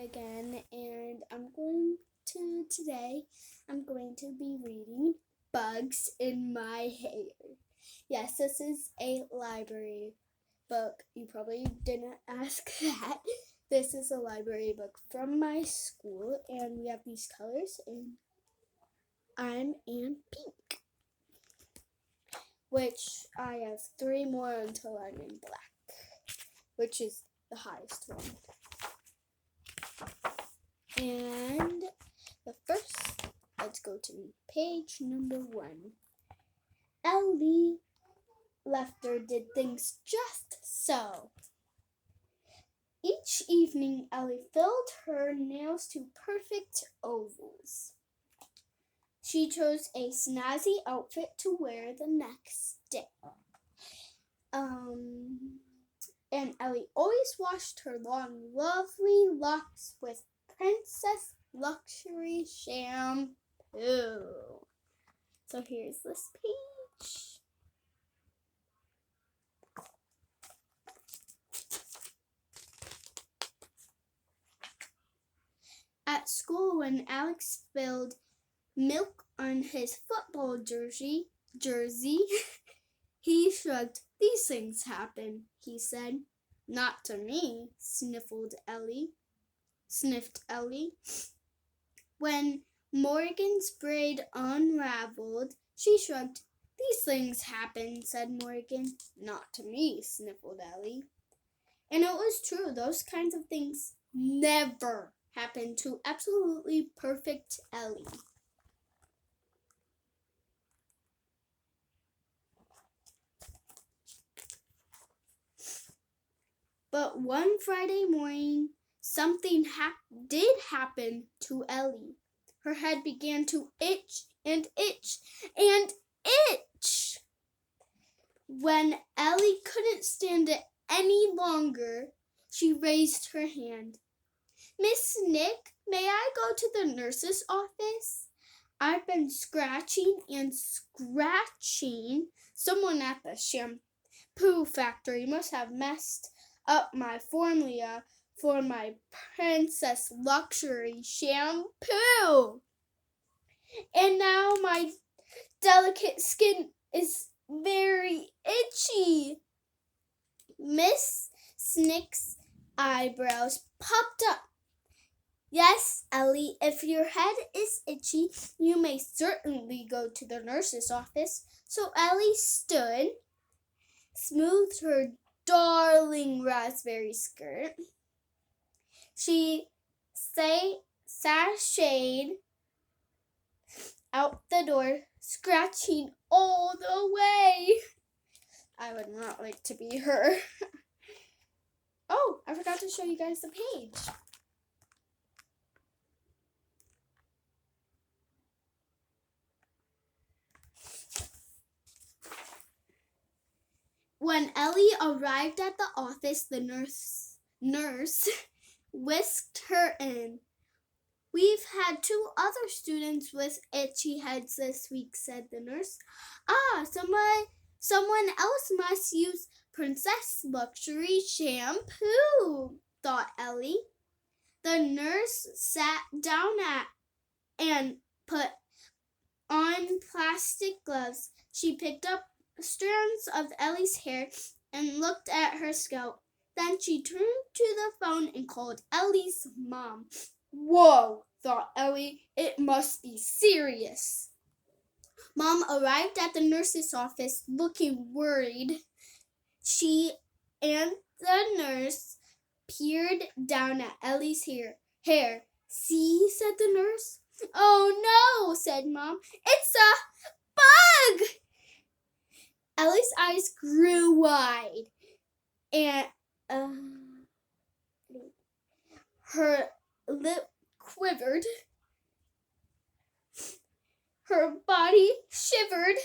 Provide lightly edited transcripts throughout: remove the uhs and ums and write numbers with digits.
again, and today I'm going to be reading Bugs in My Hair. Yes, this is a library book. You probably didn't ask that. This is a library book from my school, and we have these colors, and I'm in pink, which I have 3 more until I'm in black, which is the highest one. And the first, let's go to page number 1. Ellie Lefter did things just so. Each evening, Ellie filled her nails to perfect ovals. She chose a snazzy outfit to wear the next day. And Ellie always washed her long, lovely locks with Princess Luxury shampoo. So here's this page. At school, when Alex spilled milk on his football jersey, he shrugged. "These things happen," he said. "Not to me," sniffed Ellie. When Morgan's braid unraveled, she shrugged. "These things happen," said Morgan. "Not to me," sniffled Ellie. And it was true. Those kinds of things never happened to absolutely perfect Ellie. But one Friday morning, something did happen to Ellie. Her head began to itch and itch and itch. When Ellie couldn't stand it any longer, she raised her hand. "Miss Nick, may I go to the nurse's office? I've been scratching and scratching. Someone at the shampoo factory must have messed up my formula for my Princess Luxury shampoo. And now my delicate skin is very itchy." Miss Nick's eyebrows popped up. "Yes, Ellie, if your head is itchy, you may certainly go to the nurse's office." So Ellie stood, smoothed her darling raspberry skirt. She sashayed out the door, scratching all the way. I would not like to be her. Oh, I forgot to show you guys the page. When Ellie arrived at the office, the nurse whisked her in. "We've had 2 other students with itchy heads this week," said the nurse. "Ah, someone else must use Princess Luxury shampoo," thought Ellie. The nurse sat down and put on plastic gloves. She picked up strands of Ellie's hair and looked at her scalp. Then she turned to the phone and called Ellie's mom. "Whoa," thought Ellie, "it must be serious." Mom arrived at the nurse's office looking worried. She and the nurse peered down at Ellie's hair. "See," said the nurse. "Oh no," said Mom. "It's a bug." Ellie's eyes grew wide, and her lip quivered. Her body shivered.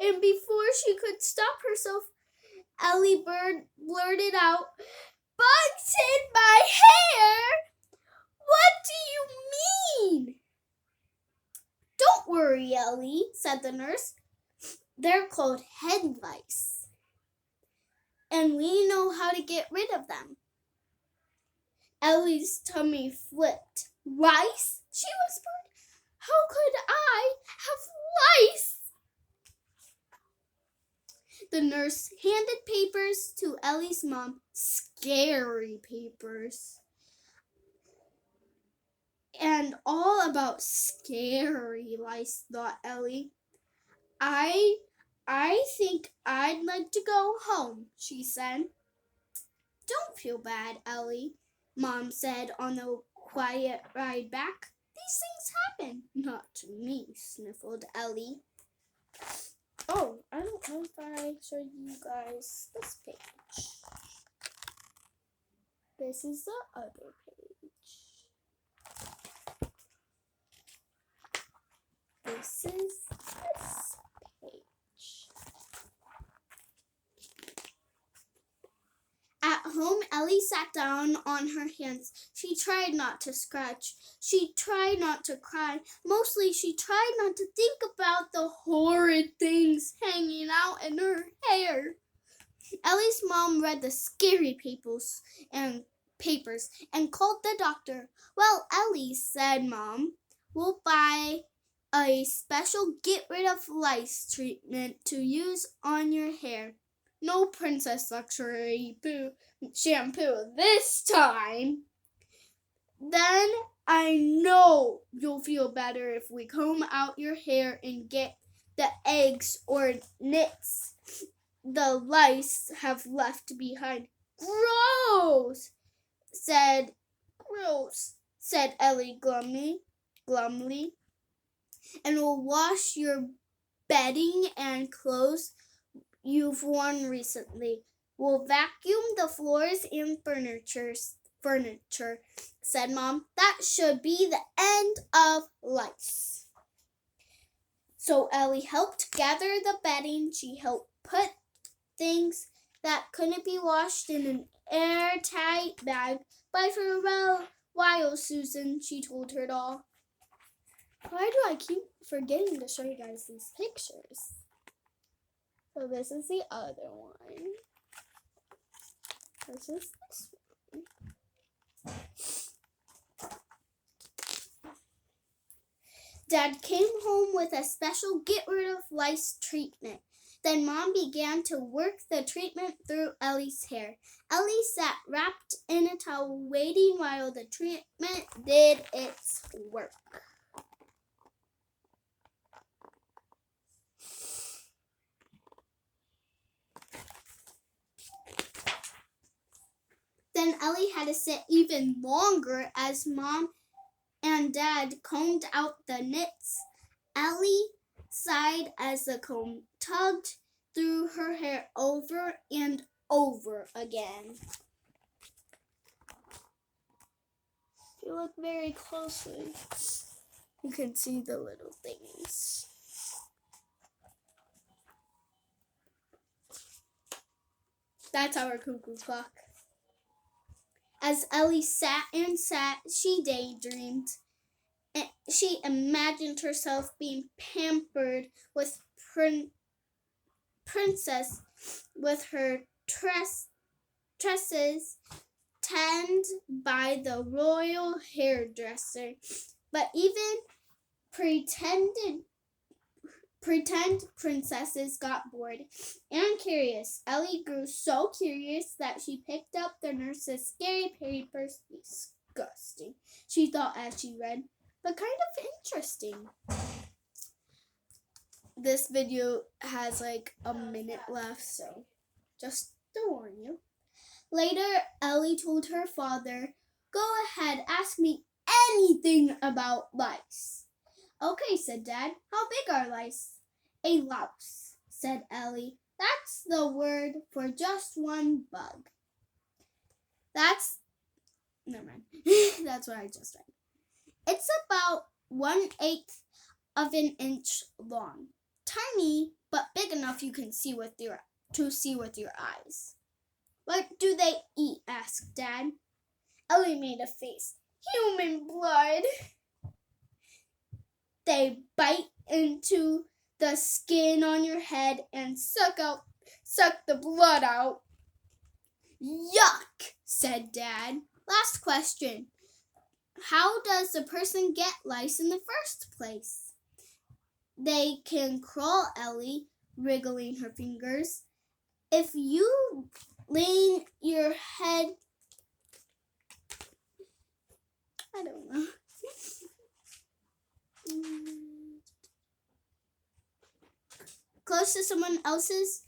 And before she could stop herself, Ellie blurted out, "Bugs in my hair? What do you mean?" "Don't worry, Ellie," said the nurse. "They're called head lice, and we know how to get rid of them. Ellie's tummy flipped. Rice? She whispered. How could I have lice? The nurse handed papers to Ellie's mom. Scary papers. And all about scary lice, thought Ellie. I think I'd like to go home, she said. Don't feel bad, Ellie, Mom said on the quiet ride back. These things happen. Not to me, sniffled Ellie. Oh, I don't know if I showed you guys this page. This is the other page. This is this page. At home, Ellie sat down on her hands. She tried not to scratch. She tried not to cry. Mostly, she tried not to think about the horrid things hanging out in her hair. Ellie's mom read the scary papers and called the doctor. Well, Ellie, said Mom, we'll buy a special get rid of lice treatment to use on your hair. No Princess Luxury shampoo this time. Then I know you'll feel better if we comb out your hair and get the eggs or nits the lice have left behind. Gross, said Ellie glumly. And we'll wash your bedding and clothes you've worn recently. We'll vacuum the floors and furniture, said Mom. That should be the end of lice. So Ellie helped gather the bedding. She helped put things that couldn't be washed in an airtight bag. Bye for a while, Susan, she told her doll. Why do I keep forgetting to show you guys these pictures? So this is the other one. This is this one. Dad came home with a special get rid of lice treatment. Then Mom began to work the treatment through Ellie's hair. Ellie sat wrapped in a towel waiting while the treatment did its work. Then Ellie had to sit even longer as Mom and Dad combed out the nits. Ellie sighed as the comb tugged through her hair over and over again. If you look very closely, you can see the little things. That's our cuckoo clock. As Ellie sat, she daydreamed. She imagined herself being pampered with Princess with her tresses tended by the royal hairdresser. But even pretend princesses got bored and curious. Ellie grew so curious that she picked up the nurse's scary papers. Disgusting, she thought as she read, but kind of interesting. This video has like a minute left, so just to warn you. Later, Ellie told her father, "Go ahead, ask me anything about lice." "Okay," said Dad. "How big are lice?" "A louse," said Ellie. "That's the word for just one bug." Never mind. That's what I just read. "It's about 1/8 of an inch long. Tiny, but big enough you can see with your eyes." "What do they eat?" asked Dad. Ellie made a face. "Human blood." "They bite into the skin on your head and suck the blood out." "Yuck," said Dad. Last question. How does a person get lice in the first place? They can crawl, Ellie, wriggling her fingers. If you lean your head, I don't know. Close to someone else's,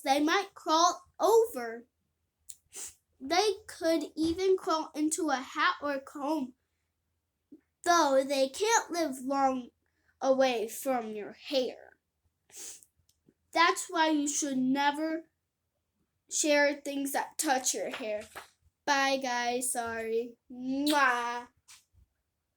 they might crawl over. They could even crawl into a hat or comb, though they can't live long away from your hair. That's why you should never share things that touch your hair. Bye, guys. Sorry. Mwah.